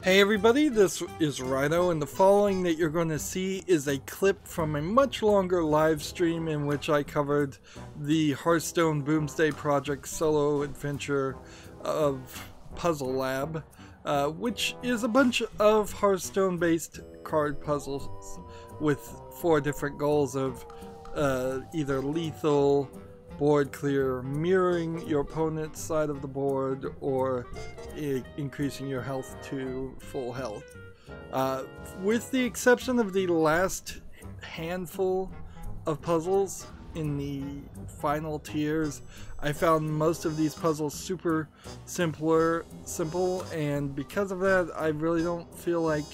Hey everybody, this is Rydo, and the following that you're going to see is a clip from a much longer live stream in which I covered the Hearthstone Boomsday Project solo adventure of Puzzle Lab, which is a bunch of Hearthstone based card puzzles with 4 different goals of either lethal, board clear, mirroring your opponent's side of the board, or increasing your health to full health. With the exception of the last handful of puzzles in the final tiers, I found most of these puzzles super simple, and because of that, I really don't feel like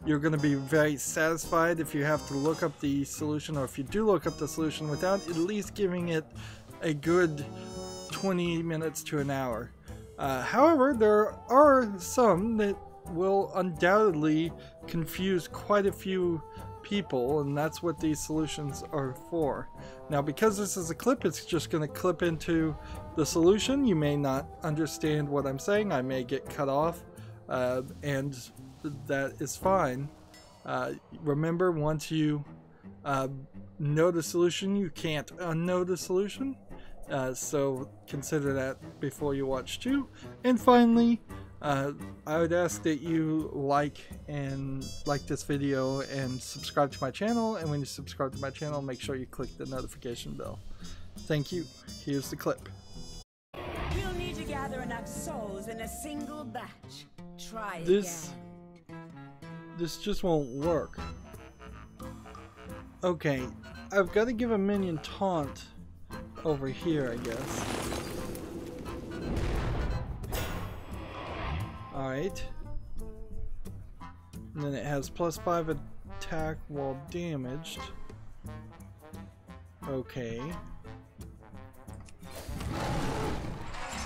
you're going to be very satisfied if you have to look up the solution, or if you do look up the solution without at least giving it a good 20 minutes to an hour. However, there are some that will undoubtedly confuse quite a few people, and that's what these solutions are for. Now, because this is a clip, it's just going to clip into the solution. You may not understand what I'm saying. I may get cut off, and that is fine. Remember, once you know the solution, you can't unknow the solution. So consider that before you watch too. And finally, I would ask that you like this video and subscribe to my channel. And when you subscribe to my channel, make sure you click the notification bell. Thank you. Here's the clip. We'll need to gather enough souls in a single batch. Try This just won't work. Okay, I've got to give a minion taunt over here, I guess. Alright. And then it has +5 attack while damaged. Okay.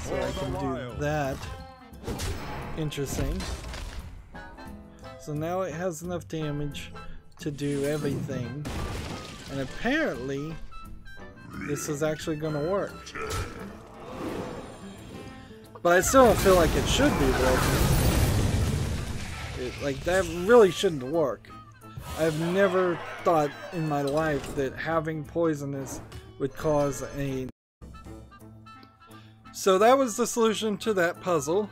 So I can do that. Interesting. So now it has enough damage to do everything. And apparently this is actually going to work. But I still don't feel like it should be working. Like, that really shouldn't work. I've never thought in my life that having poisonous would cause a... So that was the solution to that puzzle.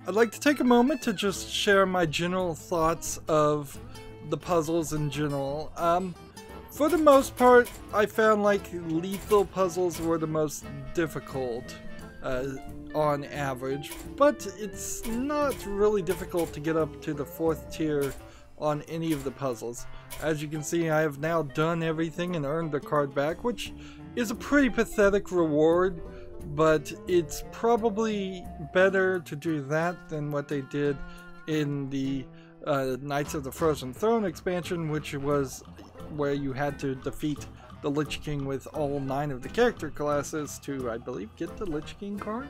I'd like to take a moment to just share my general thoughts of the puzzles in general. For the most part, I found like lethal puzzles were the most difficult on average, but it's not really difficult to get up to the 4th tier on any of the puzzles. As you can see, I have now done everything and earned the card back, which is a pretty pathetic reward, but it's probably better to do that than what they did in the Knights of the Frozen Throne expansion, which was where you had to defeat the Lich King with all 9 of the character classes to, I believe, get the Lich King card.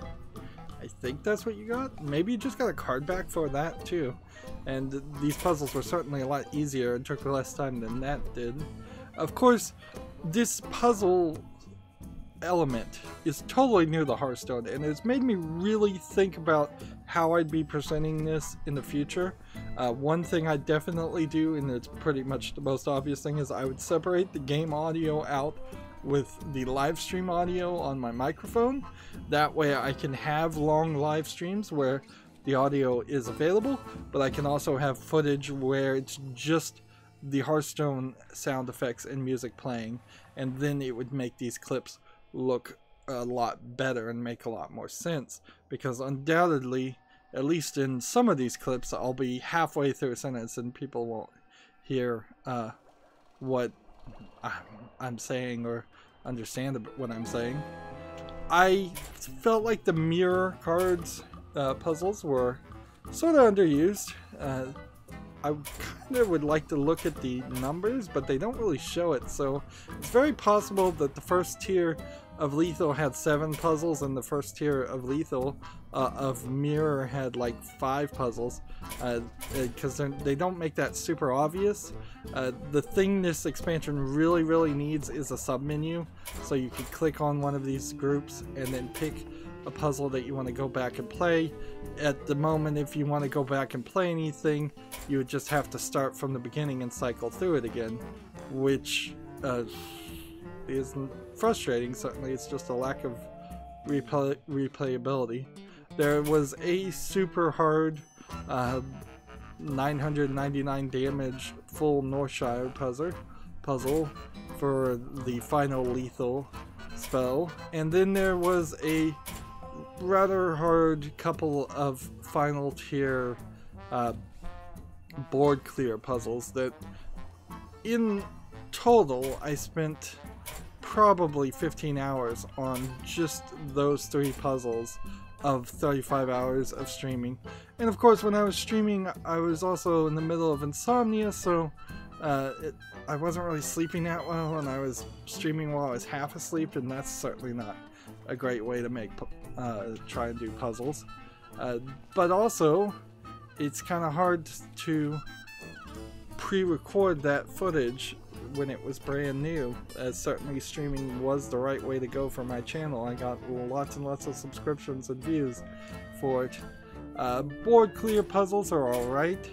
I think that's what you got. Maybe you just got a card back for that too. And these puzzles were certainly a lot easier and took less time than that did. Of course, this puzzle element is totally new to Hearthstone, and it's made me really think about how I'd be presenting this in the future. One thing I definitely do, and it's pretty much the most obvious thing, is I would separate the game audio out with the live stream audio on my microphone. That way I can have long live streams where the audio is available, but I can also have footage where it's just the Hearthstone sound effects and music playing, and then it would make these clips look a lot better and make a lot more sense, because undoubtedly, at least in some of these clips, I'll be halfway through a sentence and people won't hear what I'm saying or understand what I'm saying. I felt like the mirror cards puzzles were sort of underused. I kind of would like to look at the numbers, but they don't really show it, so it's very possible that the first tier of Lethal had 7 puzzles, and the first tier of Lethal of Mirror had like 5 puzzles, because they don't make that super obvious. The thing this expansion really needs is a submenu, so you can click on one of these groups and then pick a puzzle that you want to go back and play. At the moment, if you want to go back and play anything, you would just have to start from the beginning and cycle through it again, which is frustrating. Certainly, it's just a lack of replayability. There was a super hard 999 damage full Northshire puzzle for the final lethal spell, and then there was a rather hard couple of final tier board clear puzzles that in total I spent probably 15 hours on just those 3 puzzles of 35 hours of streaming. And of course, when I was streaming, I was also in the middle of insomnia, so I wasn't really sleeping that well, and I was streaming while I was half asleep, and that's certainly not a great way to try and do puzzles. But also, it's kind of hard to pre-record that footage when it was brand new, as certainly streaming was the right way to go for my channel. I got lots and lots of subscriptions and views for it. Board clear puzzles are alright,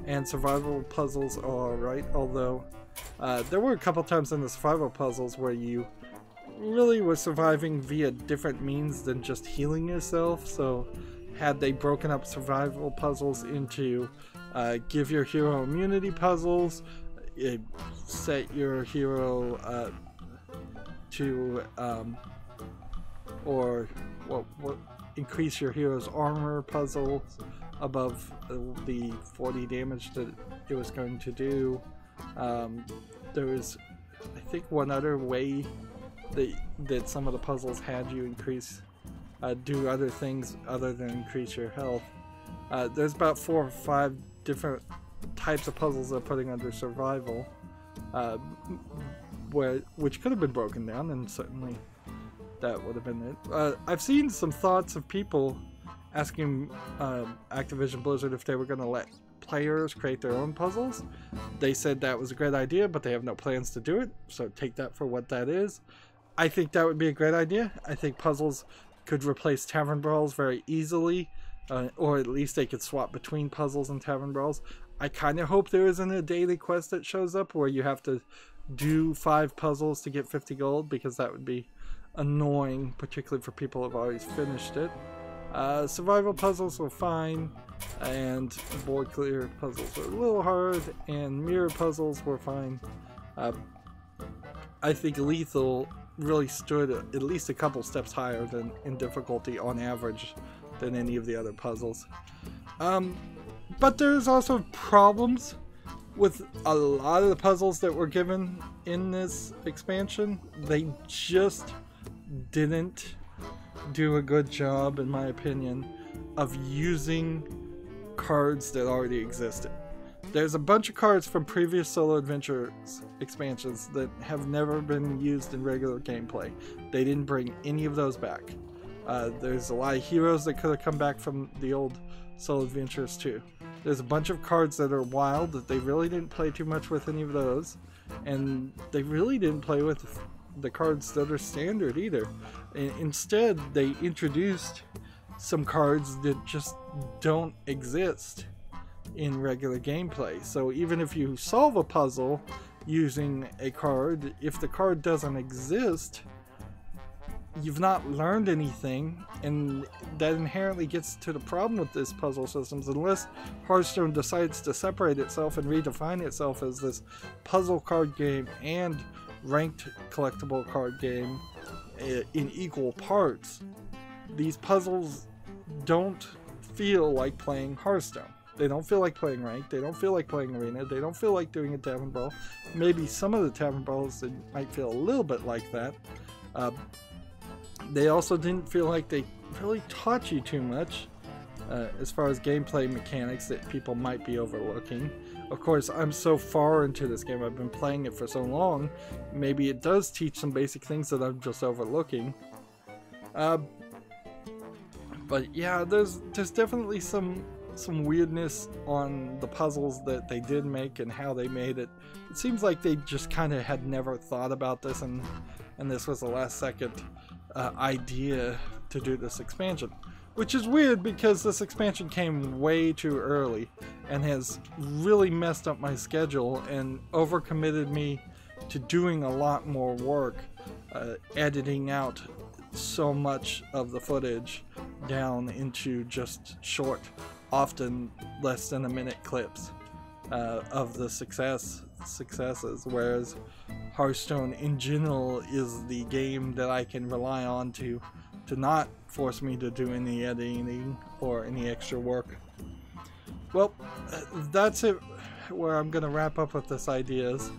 and survival puzzles are alright, although there were a couple times in the survival puzzles where you really were surviving via different means than just healing yourself. So had they broken up survival puzzles into give your hero immunity puzzles, set your hero to or what increase your hero's armor puzzle above the 40 damage that it was going to do. There was, I think, one other way that some of the puzzles had you do other things other than increase your health. There's about 4 or 5 different types of puzzles they're putting under survival, which could have been broken down, and certainly that would have been it. I've seen some thoughts of people asking Activision Blizzard if they were going to let players create their own puzzles. They said that was a great idea, but they have no plans to do it, so take that for what that is. I think that would be a great idea. I think puzzles could replace tavern brawls very easily, or at least they could swap between puzzles and tavern brawls. I kind of hope there isn't a daily quest that shows up where you have to do 5 puzzles to get 50 gold, because that would be annoying, particularly for people who have already finished it. Survival puzzles were fine, and board clear puzzles were a little hard, and mirror puzzles were fine. I think lethal really stood at least a couple steps higher than in difficulty on average than any of the other puzzles. But there's also problems with a lot of the puzzles that were given in this expansion. They just didn't do a good job, in my opinion, of using cards that already existed. There's a bunch of cards from previous Solo Adventures expansions that have never been used in regular gameplay. They didn't bring any of those back. There's a lot of heroes that could have come back from the old Solo Adventures too. There's a bunch of cards that are wild that they really didn't play too much with any of those, and they really didn't play with the cards that are standard either. Instead, they introduced some cards that just don't exist in regular gameplay. So even if you solve a puzzle using a card, if the card doesn't exist, you've not learned anything, and that inherently gets to the problem with this puzzle systems. Unless Hearthstone decides to separate itself and redefine itself as this puzzle card game and ranked collectible card game in equal parts, these puzzles don't feel like playing Hearthstone. They don't feel like playing ranked, they don't feel like playing arena, they don't feel like doing a tavern brawl. Maybe some of the tavern brawls might feel a little bit like that. They also didn't feel like they really taught you too much as far as gameplay mechanics that people might be overlooking. Of course, I'm so far into this game, I've been playing it for so long, maybe it does teach some basic things that I'm just overlooking. But yeah, there's definitely some weirdness on the puzzles that they did make and how they made it. It seems like they just kind of had never thought about this, and this was a last second idea to do this expansion. Which is weird because this expansion came way too early and has really messed up my schedule and overcommitted me to doing a lot more work, editing out so much of the footage down into just short, often less than a minute clips of the successes, whereas Hearthstone in general is the game that I can rely on to not force me to do any editing or any extra work. Well, that's it where I'm gonna wrap up with this ideas.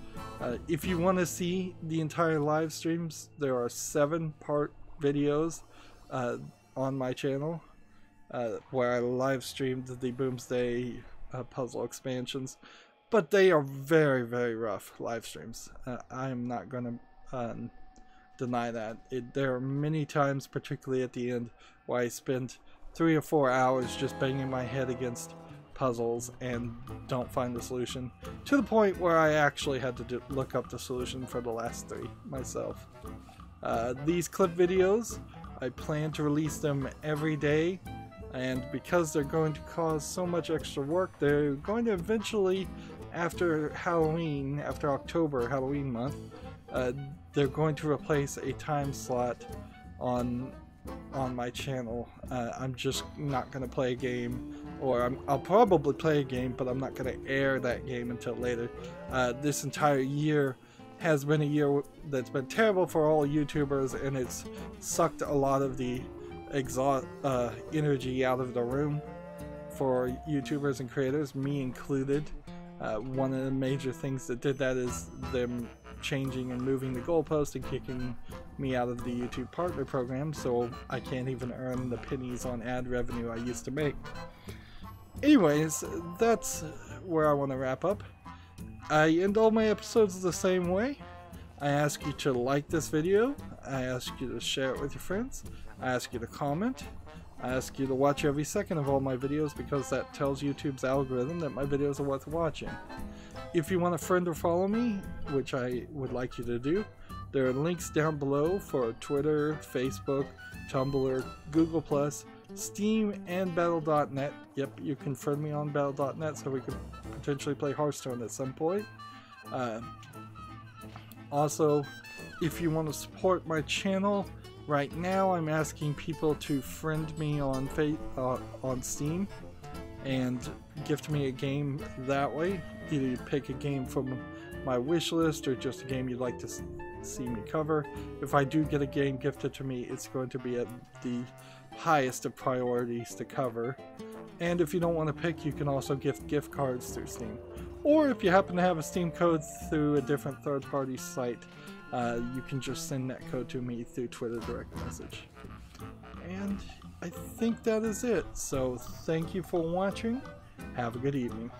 If you want to see the entire live streams, there are 7-part videos on my channel where I live streamed the Boomsday puzzle expansions, but they are very, very rough live streams. I am not going to deny that. There are many times, particularly at the end, where I spend 3 or 4 hours just banging my head against puzzles and don't find the solution, to the point where I actually had to look up the solution for the last 3 myself. These clip videos, I plan to release them every day, and because they're going to cause so much extra work, they're going to eventually, after Halloween, after October, Halloween month, they're going to replace a time slot on my channel. I'm just not going to play a game, or I'll probably play a game, but I'm not going to air that game until later. This entire year has been a year that's been terrible for all YouTubers, and it's sucked a lot of the energy out of the room for YouTubers and creators, me included. One of the major things that did that is them changing and moving the goalpost and kicking me out of the YouTube partner program, so I can't even earn the pennies on ad revenue I used to make. Anyways, that's where I want to wrap up. I end all my episodes the same way. I ask you to like this video, I ask you to share it with your friends, I ask you to comment, I ask you to watch every second of all my videos, because that tells YouTube's algorithm that my videos are worth watching. If you want to friend or follow me, which I would like you to do, there are links down below for Twitter, Facebook, Tumblr, Google+, Steam, and Battle.net. Yep, you can friend me on Battle.net so we could potentially play Hearthstone at some point. Also, if you want to support my channel, right now I'm asking people to friend me on Steam and gift me a game that way. Either you pick a game from my wish list or just a game you'd like to see me cover. If I do get a game gifted to me, it's going to be at the highest of priorities to cover. And if you don't want to pick, you can also gift gift cards through Steam. Or if you happen to have a Steam code through a different third-party site, you can just send that code to me through Twitter direct message. And I think that is it. So thank you for watching. Have a good evening.